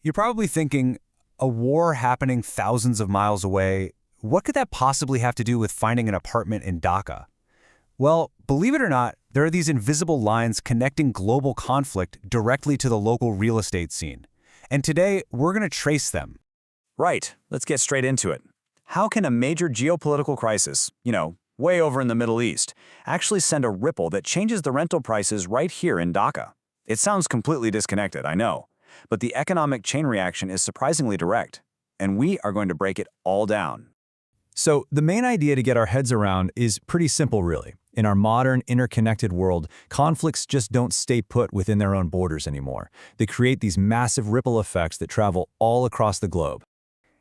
You're probably thinking, a war happening thousands of miles away, what could that possibly have to do with finding an apartment in Dhaka? Well, believe it or not, there are these invisible lines connecting global conflict directly to the local real estate scene. And today, we're going to trace them. Right, let's get straight into it. How can a major geopolitical crisis, way over in the Middle East, actually send a ripple that changes the rental prices right here in Dhaka? It sounds completely disconnected, I know, but the economic chain reaction is surprisingly direct, and we are going to break it all down. So the main idea to get our heads around is pretty simple, really. In our modern, interconnected world, conflicts just don't stay put within their own borders anymore. They create these massive ripple effects that travel all across the globe.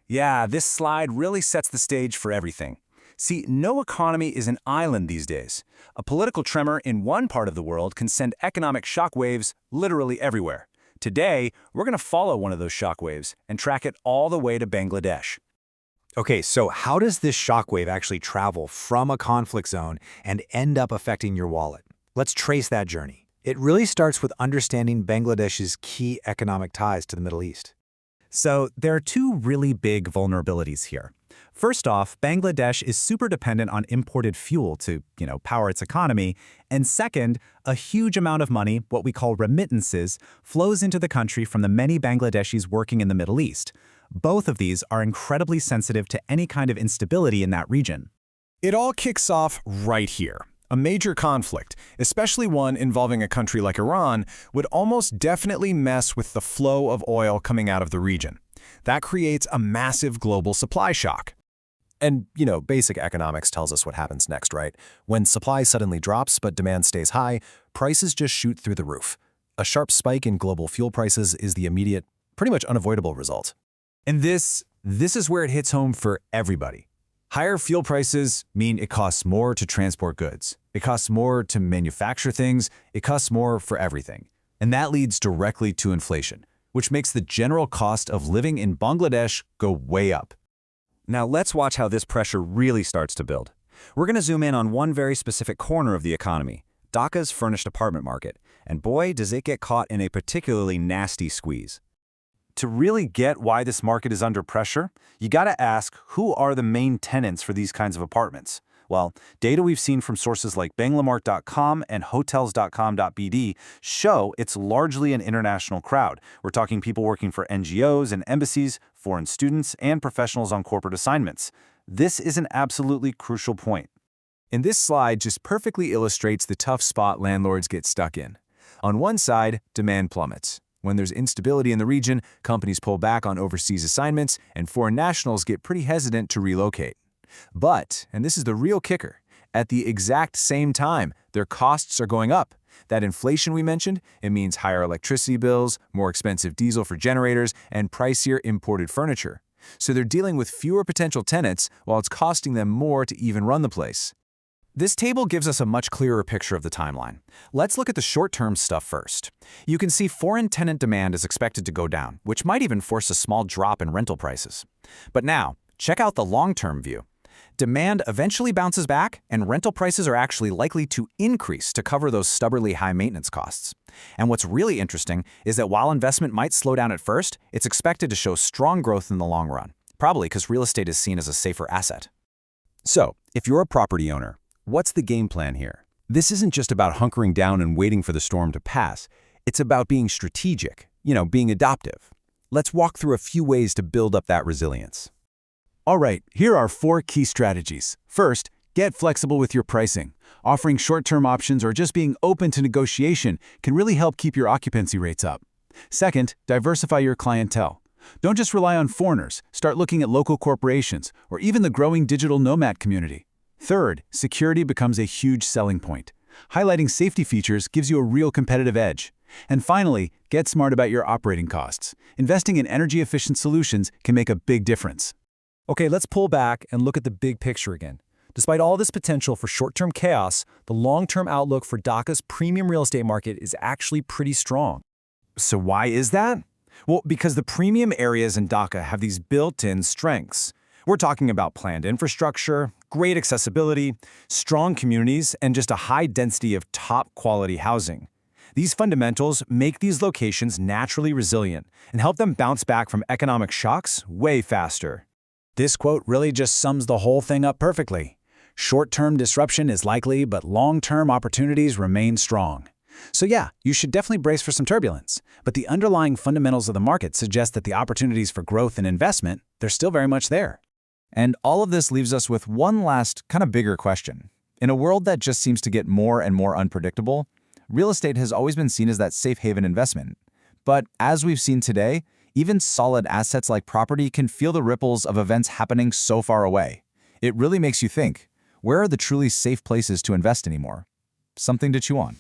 Yeah, this slide really sets the stage for everything. See, no economy is an island these days. A political tremor in one part of the world can send economic shockwaves literally everywhere. Today, we're going to follow one of those shockwaves and track it all the way to Bangladesh. Okay, so how does this shockwave actually travel from a conflict zone and end up affecting your wallet? Let's trace that journey. It really starts with understanding Bangladesh's key economic ties to the Middle East. So there are two really big vulnerabilities here. First off, Bangladesh is super dependent on imported fuel to, power its economy. And second, a huge amount of money, what we call remittances, flows into the country from the many Bangladeshis working in the Middle East. Both of these are incredibly sensitive to any kind of instability in that region. It all kicks off right here. A major conflict, especially one involving a country like Iran, would almost definitely mess with the flow of oil coming out of the region. That creates a massive global supply shock. And, basic economics tells us what happens next, right? When supply suddenly drops but demand stays high, prices just shoot through the roof. A sharp spike in global fuel prices is the immediate, pretty much unavoidable result. And this is where it hits home for everybody. Higher fuel prices mean it costs more to transport goods. It costs more to manufacture things. It costs more for everything. And that leads directly to inflation, which makes the general cost of living in Bangladesh go way up. Now let's watch how this pressure really starts to build. We're going to zoom in on one very specific corner of the economy, Dhaka's furnished apartment market, and boy, does it get caught in a particularly nasty squeeze. To really get why this market is under pressure, you gotta ask, who are the main tenants for these kinds of apartments? Well, data we've seen from sources like Banglamark.com and hotels.com.bd show it's largely an international crowd. We're talking people working for NGOs and embassies, foreign students, and professionals on corporate assignments. This is an absolutely crucial point. And this slide just perfectly illustrates the tough spot landlords get stuck in. On one side, demand plummets. When there's instability in the region, companies pull back on overseas assignments, and foreign nationals get pretty hesitant to relocate. But, and this is the real kicker, at the exact same time, their costs are going up. That inflation we mentioned, it means higher electricity bills, more expensive diesel for generators, and pricier imported furniture. So they're dealing with fewer potential tenants while it's costing them more to even run the place. This table gives us a much clearer picture of the timeline. Let's look at the short-term stuff first. You can see foreign tenant demand is expected to go down, which might even force a small drop in rental prices. But now, check out the long-term view. Demand eventually bounces back, and rental prices are actually likely to increase to cover those stubbornly high maintenance costs. And what's really interesting is that while investment might slow down at first, it's expected to show strong growth in the long run, probably because real estate is seen as a safer asset. So, if you're a property owner, what's the game plan here? This isn't just about hunkering down and waiting for the storm to pass. It's about being strategic, being adaptive. Let's walk through a few ways to build up that resilience. All right, here are 4 key strategies. First, get flexible with your pricing. Offering short-term options or just being open to negotiation can really help keep your occupancy rates up. Second, diversify your clientele. Don't just rely on foreigners. Start looking at local corporations or even the growing digital nomad community. Third, security becomes a huge selling point. Highlighting safety features gives you a real competitive edge. And finally, get smart about your operating costs. Investing in energy-efficient solutions can make a big difference. Okay, let's pull back and look at the big picture again. Despite all this potential for short-term chaos, the long-term outlook for Dhaka's premium real estate market is actually pretty strong. So why is that? Well, because the premium areas in Dhaka have these built-in strengths. We're talking about planned infrastructure, great accessibility, strong communities, and just a high density of top-quality housing. These fundamentals make these locations naturally resilient and help them bounce back from economic shocks way faster. This quote really just sums the whole thing up perfectly. Short-term disruption is likely, but long-term opportunities remain strong. So yeah, you should definitely brace for some turbulence, but the underlying fundamentals of the market suggest that the opportunities for growth and investment, they're still very much there. And all of this leaves us with one last, kind of bigger question. In a world that just seems to get more and more unpredictable, real estate has always been seen as that safe haven investment. But as we've seen today, even solid assets like property can feel the ripples of events happening so far away. It really makes you think, where are the truly safe places to invest anymore? Something to chew on.